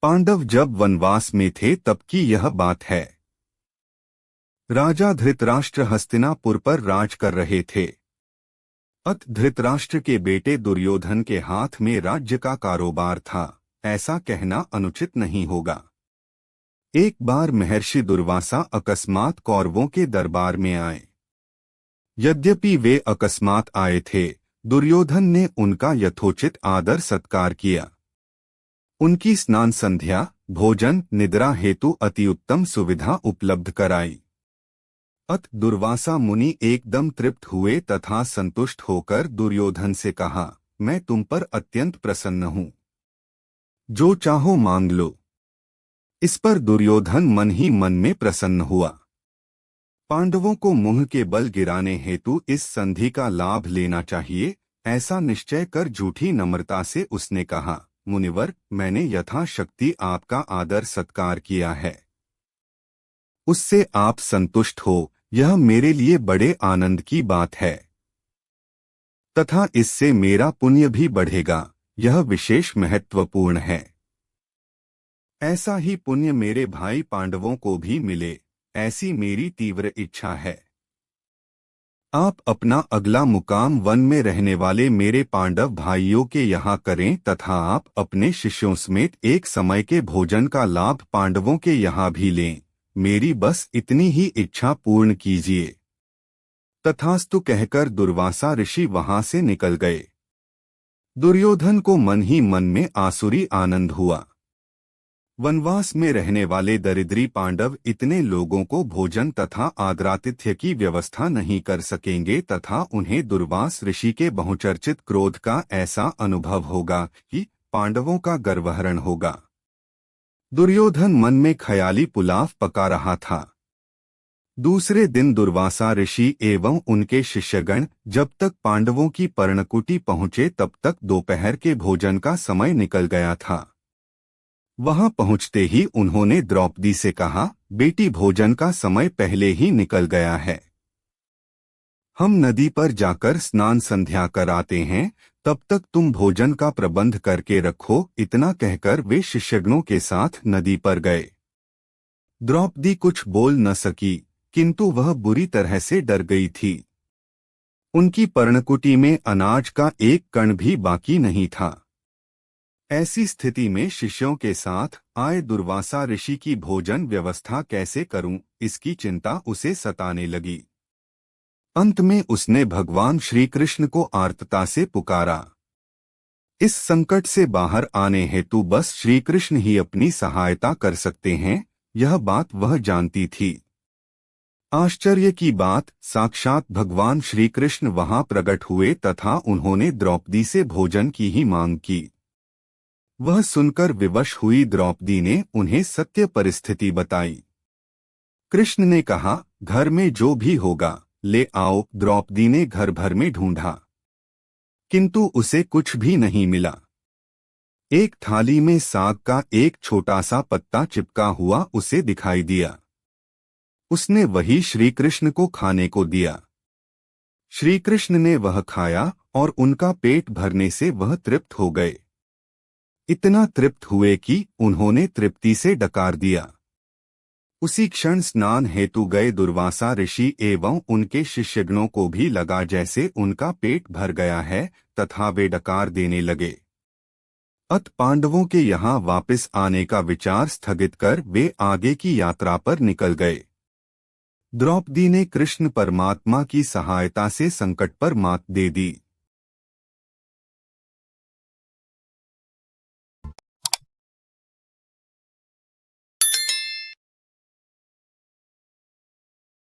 पांडव जब वनवास में थे तब की यह बात है। राजा धृतराष्ट्र हस्तिनापुर पर राज कर रहे थे। धृतराष्ट्र के बेटे दुर्योधन के हाथ में राज्य का कारोबार था, ऐसा कहना अनुचित नहीं होगा। एक बार महर्षि दुर्वासा अकस्मात कौरवों के दरबार में आए। यद्यपि वे अकस्मात आए थे, दुर्योधन ने उनका यथोचित आदर सत्कार किया। उनकी स्नान संध्या, भोजन, निद्रा हेतु अति उत्तम सुविधा उपलब्ध कराई। दुर्वासा मुनि एकदम तृप्त हुए तथा संतुष्ट होकर दुर्योधन से कहा, मैं तुम पर अत्यंत प्रसन्न हूँ, जो चाहो मांग लो। इस पर दुर्योधन मन ही मन में प्रसन्न हुआ। पांडवों को मुंह के बल गिराने हेतु इस संधि का लाभ लेना चाहिए, ऐसा निश्चय कर झूठी नम्रता से उसने कहा, मुनिवर, मैंने यथाशक्ति आपका आदर सत्कार किया है। उससे आप संतुष्ट हो, यह मेरे लिए बड़े आनंद की बात है, तथा इससे मेरा पुण्य भी बढ़ेगा, यह विशेष महत्वपूर्ण है। ऐसा ही पुण्य मेरे भाई पांडवों को भी मिले, ऐसी मेरी तीव्र इच्छा है। आप अपना अगला मुकाम वन में रहने वाले मेरे पांडव भाइयों के यहाँ करें तथा आप अपने शिष्यों समेत एक समय के भोजन का लाभ पांडवों के यहाँ भी लें। मेरी बस इतनी ही इच्छा पूर्ण कीजिए। तथास्तु कहकर दुर्वासा ऋषि वहां से निकल गए। दुर्योधन को मन ही मन में आसुरी आनंद हुआ। वनवास में रहने वाले दरिद्री पांडव इतने लोगों को भोजन तथा आदरातिथ्य की व्यवस्था नहीं कर सकेंगे तथा उन्हें दुर्वास ऋषि के बहुचर्चित क्रोध का ऐसा अनुभव होगा कि पांडवों का गर्वहरण होगा। दुर्योधन मन में ख्याली पुलाव पका रहा था। दूसरे दिन दुर्वासा ऋषि एवं उनके शिष्यगण जब तक पांडवों की पर्णकुटी पहुँचे तब तक दोपहर के भोजन का समय निकल गया था। वहां पहुंचते ही उन्होंने द्रौपदी से कहा, बेटी, भोजन का समय पहले ही निकल गया है, हम नदी पर जाकर स्नान संध्या कर आते हैं, तब तक तुम भोजन का प्रबंध करके रखो। इतना कहकर वे शिष्यगणों के साथ नदी पर गए। द्रौपदी कुछ बोल न सकी, किंतु वह बुरी तरह से डर गई थी। उनकी पर्णकुटी में अनाज का एक कण भी बाकी नहीं था। ऐसी स्थिति में शिष्यों के साथ आए दुर्वासा ऋषि की भोजन व्यवस्था कैसे करूं, इसकी चिंता उसे सताने लगी। अंत में उसने भगवान श्री कृष्ण को आर्तता से पुकारा। इस संकट से बाहर आने हेतु बस श्री कृष्ण ही अपनी सहायता कर सकते हैं, यह बात वह जानती थी। आश्चर्य की बात, साक्षात भगवान श्री कृष्ण वहां प्रकट हुए तथा उन्होंने द्रौपदी से भोजन की ही मांग की। वह सुनकर विवश हुई द्रौपदी ने उन्हें सत्य परिस्थिति बताई। कृष्ण ने कहा, घर में जो भी होगा ले आओ। द्रौपदी ने घर भर में ढूंढा, किंतु उसे कुछ भी नहीं मिला। एक थाली में साग का एक छोटा सा पत्ता चिपका हुआ उसे दिखाई दिया। उसने वही श्री कृष्ण को खाने को दिया। श्री कृष्ण ने वह खाया और उनका पेट भरने से वह तृप्त हो गए। इतना तृप्त हुए कि उन्होंने तृप्ति से डकार दिया। उसी क्षण स्नान हेतु गए दुर्वासा ऋषि एवं उनके शिष्यगणों को भी लगा जैसे उनका पेट भर गया है तथा वे डकार देने लगे। पांडवों के यहाँ वापस आने का विचार स्थगित कर वे आगे की यात्रा पर निकल गए। द्रौपदी ने कृष्ण परमात्मा की सहायता से संकट पर मात दे दी।